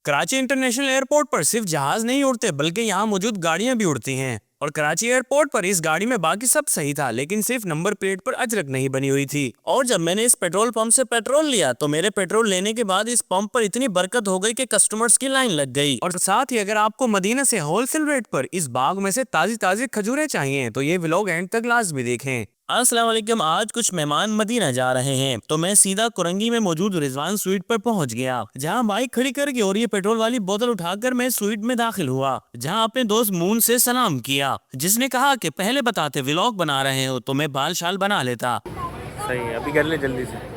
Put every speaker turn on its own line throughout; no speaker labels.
Karachi international airport پر صرف جہاز نہیں اڑتے بلکہ یہاں موجود گاڑیاں بھی اڑتی ہیں، اور کراچی ایئرپورٹ پر اس گاڑی میں باقی سب صحیح تھا لیکن صرف نمبر پلیٹ پر اجرک نہیں بنی ہوئی تھی۔ اور جب میں نے اس پیٹرول پمپ سے پیٹرول لیا تو میرے پیٹرول لینے کے بعد اس پمپ پر اتنی برکت ہو گئی کہ کسٹمرز کی لائن لگ گئی۔ اور ساتھ ہی اگر آپ کو مدینہ سے ہول سیل ریٹ پر اس باغ میں سے تازی تازی کھجوریں چاہیے تو یہ ولاگ اینڈ تک لازمی دیکھیں۔ السلام علیکم، آج کچھ مہمان مدینہ جا رہے ہیں تو میں سیدھا کرنگی میں موجود رضوان سویٹ پر پہنچ گیا، جہاں بائک کھڑی کر کے اور یہ پیٹرول والی بوتل اٹھا کر میں سویٹ میں داخل ہوا، جہاں اپنے دوست مون سے سلام کیا، جس نے کہا کہ پہلے بتاتے ولاگ بنا رہے ہو تو میں بال شال بنا لیتا۔
صحیح ہے، ابھی کر لیں جلدی سے۔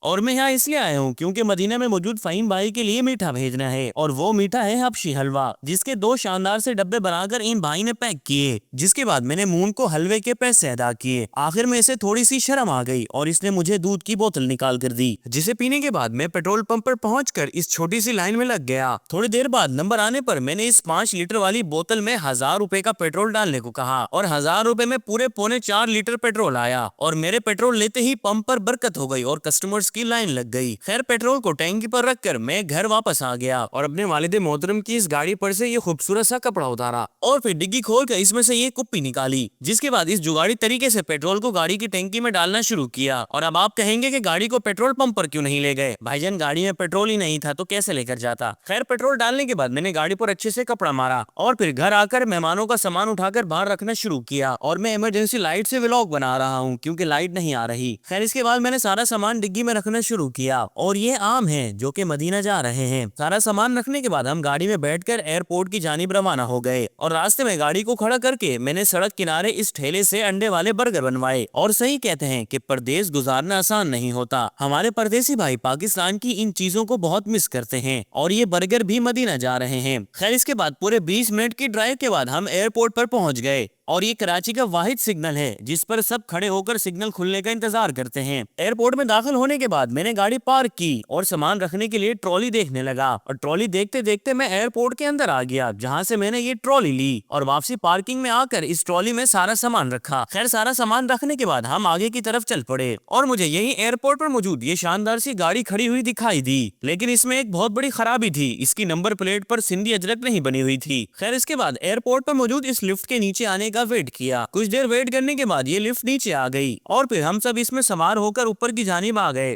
اور میں یہاں اس لیے آیا ہوں کیونکہ مدینہ میں موجود فہیم بھائی کے لیے میٹھا بھیجنا ہے، اور وہ میٹھا ہے حبشی حلوہ، جس کے 2 شاندار سے ڈبے بنا کر ان بھائی نے پیک کیے، جس کے بعد میں نے مون کو حلوے کے پیسے ادا کیے۔ آخر میں اسے تھوڑی سی شرم آ گئی اور اس نے مجھے دودھ کی بوتل نکال کر دی، جسے پینے کے بعد میں پیٹرول پمپ پر پہنچ کر اس چھوٹی سی لائن میں لگ گیا۔ تھوڑی دیر بعد نمبر آنے پر میں نے اس 5 لیٹر والی بوتل میں 1000 روپے کا پیٹرول ڈالنے کو کہا، اور 1000 روپے میں پورے پونے 4 لیٹر پیٹرول آیا، اور میرے پیٹرول لیتے ہی پمپ پر برکت ہو گئی اور کسٹمرز کی لائن لگ گئی۔ خیر پیٹرول کو ٹینکی پر رکھ کر میں گھر واپس آ گیا اور اپنے والد محترم کی اس گاڑی پر سے یہ خوبصورت سا کپڑا اتارا اور پھر ڈگی کھول کر اس میں سے یہ کپی نکالی، جس کے بعد اس جگاڑی طریقے سے پیٹرول کو گاڑی کی ٹینکی میں ڈالنا شروع کیا۔ اور اب آپ کہیں گے کہ گاڑی کو پیٹرول پمپ پر کیوں نہیں لے گئے؟ بھائی جان، گاڑی میں پیٹرول ہی نہیں تھا تو کیسے لے کر جاتا؟ خیر پیٹرول ڈالنے کے بعد میں نے گاڑی پر اچھے سے کپڑا مارا اور پھر گھر آ کر مہمانوں کا سامان اٹھا کر باہر رکھنا شروع کیا، اور میں ایمرجنسی لائٹ سے ولاگ بنا رہا ہوں کیونکہ لائٹ نہیں آ رہی۔ خیر اس کے بعد میں نے سارا سامان ڈگی میں رکھنا شروع کیا، اور یہ عام ہیں جو کہ مدینہ جا رہے ہیں۔ سارا سامان رکھنے کے بعد ہم گاڑی میں بیٹھ کر ایئرپورٹ کی جانب روانہ ہو گئے، اور راستے میں گاڑی کو کھڑا کر کے میں نے سڑک کنارے اس ٹھیلے سے انڈے والے برگر بنوائے۔ اور صحیح کہتے ہیں کہ پردیس گزارنا آسان نہیں ہوتا، ہمارے پردیسی بھائی پاکستان کی ان چیزوں کو بہت مس کرتے ہیں، اور یہ برگر بھی مدینہ جا رہے ہیں۔ خیر اس کے بعد پورے 20 منٹ کی ڈرائیو کے بعد ہم ایئرپورٹ پر پہنچ گئے، اور یہ کراچی کا واحد سگنل ہے جس پر سب کھڑے ہو کر سگنل کھلنے کا انتظار کرتے ہیں۔ ایئرپورٹ میں داخل ہونے کے بعد میں نے گاڑی پارک کی اور سامان رکھنے کے لیے ٹرالی دیکھنے لگا، اور ٹرالی دیکھتے دیکھتے میں ایئرپورٹ کے اندر آ گیا، جہاں سے میں نے یہ ٹرالی لی اور واپسی پارکنگ میں آ کر اس ٹرالی میں سارا سامان رکھا۔ خیر سارا سامان رکھنے کے بعد ہم آگے کی طرف چل پڑے، اور مجھے یہی ایئرپورٹ پر موجود یہ شاندار سی گاڑی کھڑی ہوئی دکھائی دی، لیکن اس میں ایک بہت بڑی خرابی تھی، اس کی نمبر پلیٹ پر سندھی اجرک نہیں بنی ہوئی تھی۔ خیر اس کے بعد ایئرپورٹ پر موجود اس لفٹ کے نیچے آنے کا ویٹ کیا، کچھ دیر ویٹ کرنے کے بعد یہ لفٹ نیچے آ گئی، اور پھر ہم سب اس میں سوار ہو کر اوپر کی جانب آ گئے۔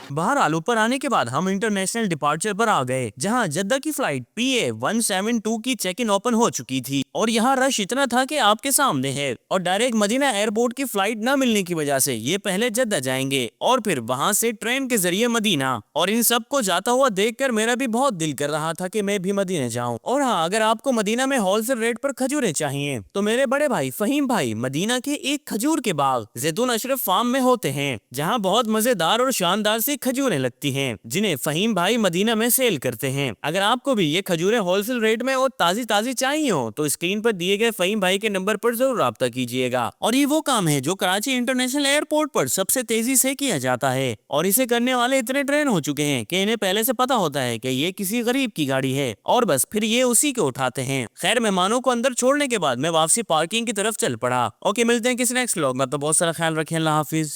بہرحال اوپر آنے کے بعد ہم انٹرنیشنل ڈپارچر پر آ گئے، جہاں جدہ کی فلائٹ PA 172 کی چیک ان اوپن ہو چکی تھی، اور یہاں رش اتنا تھا کہ آپ کے سامنے ہے، اور ڈائریکٹ مدینہ ایئرپورٹ کی فلائٹ نہ ملنے کی وجہ سے یہ پہلے جدہ جائیں گے اور پھر وہاں سے ٹرین کے ذریعے مدینہ۔ اور ان سب کو جاتا ہوا دیکھ کر میرا بھی بہت دل کر رہا تھا کہ میں بھی مدینہ جاؤں۔ اور ہاں، اگر آپ کو مدینہ میں ہول سیل ریٹ پر کھجوریں چاہیے تو میرے بڑے بھائی فہیم بھائی مدینہ کے ایک کھجور کے باغ زیتون اشرف فارم میں ہوتے ہیں، جہاں بہت مزیدار اور شاندار سی کھجوریں لگتی ہیں، جنہیں فہیم بھائی مدینہ میں سیل کرتے ہیں۔ اگر آپ کو بھی یہ کھجوریں ہول سیل ریٹ میں اور تازی چاہیے ہو تو اسکرین پر دیے گئے فہیم بھائی کے نمبر پر ضرور رابطہ کیجیے گا۔ اور یہ وہ کام ہے جو کراچی انٹرنیشنل ایئرپورٹ پر سب سے تیزی سے کیا جاتا ہے، اور اسے کرنے والے اتنے ٹرین ہو چکے ہیں کہ انہیں پہلے سے پتا ہوتا ہے کہ یہ کسی غریب کی گاڑی ہے، اور بس پھر یہ اسی کو اٹھاتے ہیں۔ خیر مہمانوں کو اندر چھوڑنے کے بعد میں واپسی پارکنگ کی طرف چل پڑا۔ اوکے، ملتے ہیں کسی نیکسٹ ولاگ میں، تو بہت سارا خیال رکھیں، اللہ حافظ۔